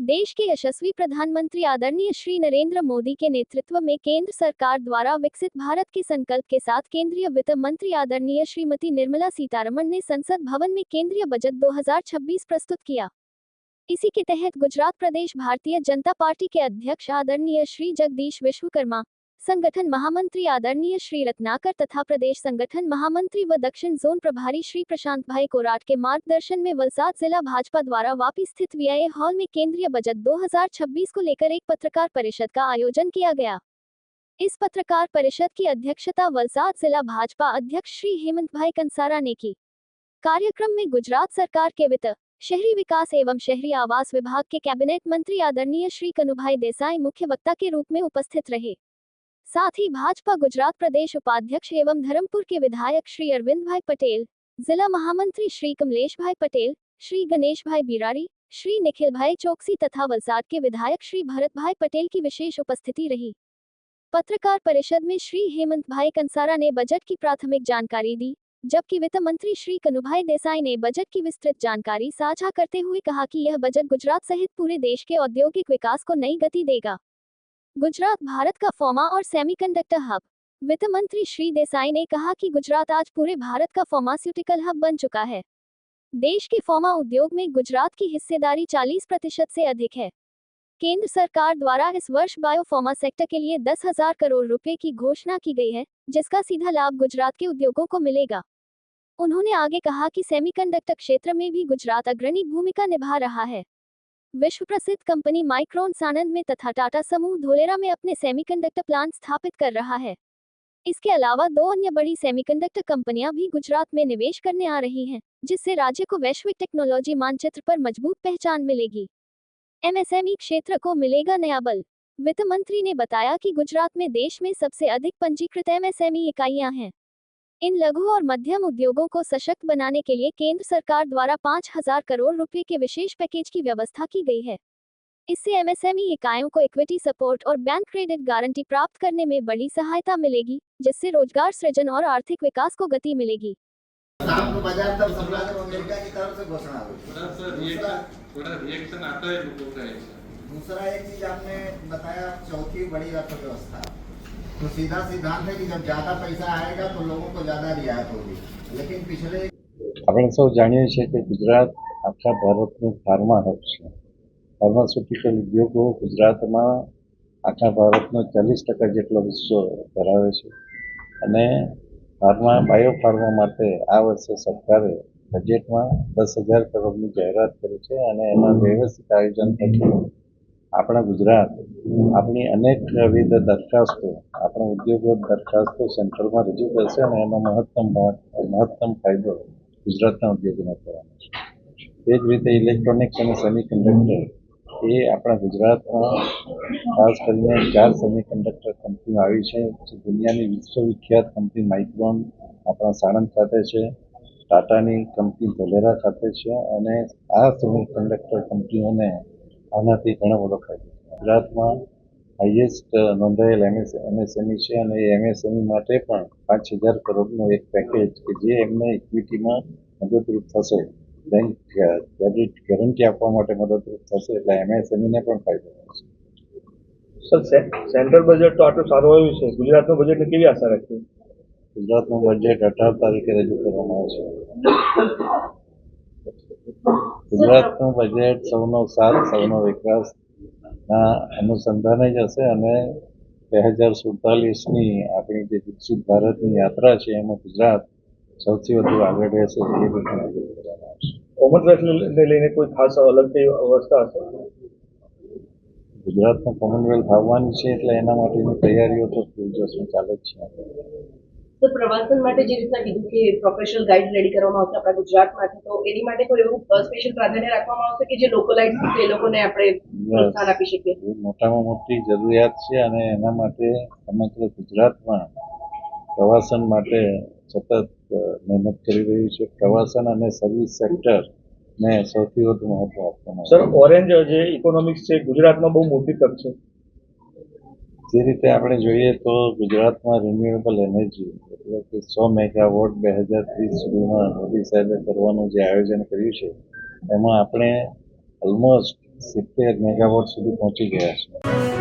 देश के यशस्वी प्रधानमंत्री आदरणीय श्री नरेंद्र मोदी के नेतृत्व में केंद्र सरकार द्वारा विकसित भारत के संकल्प के साथ केंद्रीय वित्त मंत्री आदरणीय श्रीमती निर्मला सीतारमण ने संसद भवन में केंद्रीय बजट 2026 प्रस्तुत किया। इसी के तहत गुजरात प्रदेश भारतीय जनता पार्टी के अध्यक्ष आदरणीय श्री जगदीश विश्वकर्मा, संगठन महामंत्री आदरणीय श्री रत्नाकर तथा प्रदेश संगठन महामंत्री व दक्षिण जोन प्रभारी श्री प्रशांत भाई कोराट के मार्गदर्शन में वलसाड जिला भाजपा द्वारा वापी स्थित वीआईए हॉल में केंद्रीय बजट 2026 को लेकर एक पत्रकार परिषद का आयोजन किया गया। इस पत्रकार परिषद की अध्यक्षता वलसाड जिला भाजपा अध्यक्ष श्री हेमंत भाई कंसारा ने की। कार्यक्रम में गुजरात सरकार के वित्त, शहरी विकास एवं शहरी आवास विभाग के कैबिनेट मंत्री आदरणीय श्री कनुभाई देसाई मुख्य वक्ता के रूप में उपस्थित रहे। साथ ही भाजपा गुजरात प्रदेश उपाध्यक्ष एवं धर्मपुर के विधायक श्री अरविंद भाई पटेल, जिला महामंत्री श्री कमलेश भाई पटेल, श्री गणेश भाई बिरारी, श्री निखिल भाई चौकसी तथा वलसाड के विधायक श्री भरत भाई पटेल की विशेष उपस्थिति रही। पत्रकार परिषद में श्री हेमंत भाई कंसारा ने बजट की प्राथमिक जानकारी दी, जबकि वित्त मंत्री श्री कनुभाई देसाई ने बजट की विस्तृत जानकारी साझा करते हुए कहा कि यह बजट गुजरात सहित पूरे देश के औद्योगिक विकास को नई गति देगा। गुजरात भारत का फार्मा और सेमीकंडक्टर हब। वित्त मंत्री श्री देसाई ने कहा कि गुजरात आज पूरे भारत का फार्मास्यूटिकल हब बन चुका है। देश के फार्मा उद्योग में गुजरात की हिस्सेदारी 40% से अधिक है। केंद्र सरकार द्वारा इस वर्ष बायोफार्मा सेक्टर के लिए 10,000 करोड़ रुपए की घोषणा की गई है, जिसका सीधा लाभ गुजरात के उद्योगों को मिलेगा। उन्होंने आगे कहा कि सेमीकंडक्टर क्षेत्र में भी गुजरात अग्रणी भूमिका निभा रहा है। विश्व प्रसिद्ध कंपनी माइक्रोन सानंद में तथा टाटा समूह धोलेरा में अपने सेमीकंडक्टर प्लांट स्थापित कर रहा है। इसके अलावा 2 अन्य बड़ी सेमीकंडक्टर कंपनियां भी गुजरात में निवेश करने आ रही हैं, जिससे राज्य को वैश्विक टेक्नोलॉजी मानचित्र पर मजबूत पहचान मिलेगी। एमएसएमई क्षेत्र को मिलेगा नया बल। वित्त मंत्री ने बताया कि गुजरात में देश में सबसे अधिक पंजीकृत एमएसएमई इकाइयां हैं। इन लघु और मध्यम उद्योगों को सशक्त बनाने के लिए केंद्र सरकार द्वारा 5,000 करोड़ रुपए के विशेष पैकेज की व्यवस्था की गई है। इससे एमएसएमई इकाइयों को इक्विटी सपोर्ट और बैंक क्रेडिट गारंटी प्राप्त करने में बड़ी सहायता मिलेगी, जिससे रोजगार सृजन और आर्थिक विकास को गति मिलेगी। दूसरा एक चीज आपने बताया, चौथी बड़ी अर्थव्यवस्था, तो सीधा सिद्धांत है कि जब ज्यादा पैसा आएगा तो लोगों को ज्यादा रियायत होगी, लेकिन पिछले આપણે સૌ જાણીએ છીએ કે ગુજરાત આખા ભારતનું ફાર્મા હબ છે। ફાર્માસ્યુટિકલ ઉદ્યોગો ગુજરાતમાં આખા ભારતનો 40% જેટલો હિસ્સો ધરાવે છે અને બાયોફાર્મા માટે આ વર્ષે સરકારે બજેટમાં 10,000 કરોડની જાહેરાત કરી છે અને એમાં વ્યવસ્થિત આયોજન થકી આપણા ગુજરાત આપણી અનેકવિધ દરખાસ્તો, આપણા ઉદ્યોગો દરખાસ્તો સેન્ટ્રલમાં રજૂ કરશે અને એનો મહત્તમ ફાયદો ગુજરાતના ઉદ્યોગોને થવાનો છે। તે જ રીતે ઇલેક્ટ્રોનિક્સ અને સેમિકન્ડક્ટર એ આપણા ગુજરાતમાં ખાસ કરીને 4 સેમિકન્ડક્ટર કંપનીઓ આવી છે। દુનિયાની વિશ્વવિખ્યાત કંપની માઇક્રોન આપણા સાણંદ ખાતે છે, ટાટાની કંપની ધોલેરા ખાતે છે અને આ સેમિકન્ડક્ટર કંપનીઓને આનાથી ઘણો બધો ફાયદો છે। ગુજરાતમાં હાઈએસ્ટ નોંધાયેલ એમએસએમઈ છે અને એ એમએસએમઈ માટે પણ 5,000 કરોડનું એક પેકેજ કે જે એમને ઇક્વિટીમાં મદદરૂપ થશે, બેંક ક્રેડિટ ગેરંટી આપવા માટે મદદરૂપ થશે, એટલે એમએસએમઈને પણ ફાયદો થશે। સર, સેન્ટ્રલ બજેટ તો આટલું સારું આવ્યું છે, ગુજરાતનું બજેટને કેવી આશા રાખીએ? ગુજરાતનું બજેટ 18 તારીખે રજૂ કરવામાં આવશે। ગુજરાતનું બજેટ સૌનો સાથ, સૌનો વિકાસના અનુસંધાને જ હશે અને 2047ની આપણી જે વિકસિત ભારતની યાત્રા છે એમાં ગુજરાત સૌથી વધુ આગળ રહેશે એ રીતના આગળ કરવામાં આવશે। કોમનવેલ્થને લઈને કોઈ ખાસ અલગ વ્યવસ્થા હશે? ગુજરાતમાં કોમનવેલ્થ આવવાની છે એટલે એના માટેની તૈયારીઓ તો પૂરજોશમાં ચાલે જ છે। તો પ્રવાસન માટે જે રીતના કીધું કે પ્રોફેશનલ ગાઈડ રેડી કરવામાં આવશે આપણા ગુજરાતમાંથી, તો એની માટે કોઈ એવું સ્પેશિયલ પ્રાધાન્ય રાખવામાં આવશે કે જે લોકલાઇઝ છે એ લોકોને આપણે પ્રોત્સાહન આપી શકીએ? મોટામાં મોટી જરૂરિયાત છે અને એના માટે સમગ્ર ગુજરાતમાં પ્રવાસન માટે સતત મહેનત કરી રહ્યું છે। પ્રવાસન અને સર્વિસ સેક્ટરને સૌથી વધુ મહત્વ આપવામાં સર, ઓરેન્જ જે ઇકોનોમિક્સ છે ગુજરાતમાં બહુ મોટી તક છે। જે રીતે આપણે જોઈએ તો ગુજરાતમાં રિન્યુએબલ એનર્જી એટલે કે 100 મેગાવોટ 2030 સુધીમાં મોદી સાહેબે કરવાનું જે આયોજન કર્યું છે એમાં આપણે ઓલમોસ્ટ 70 મેગાવોટ સુધી પહોંચી ગયા છે.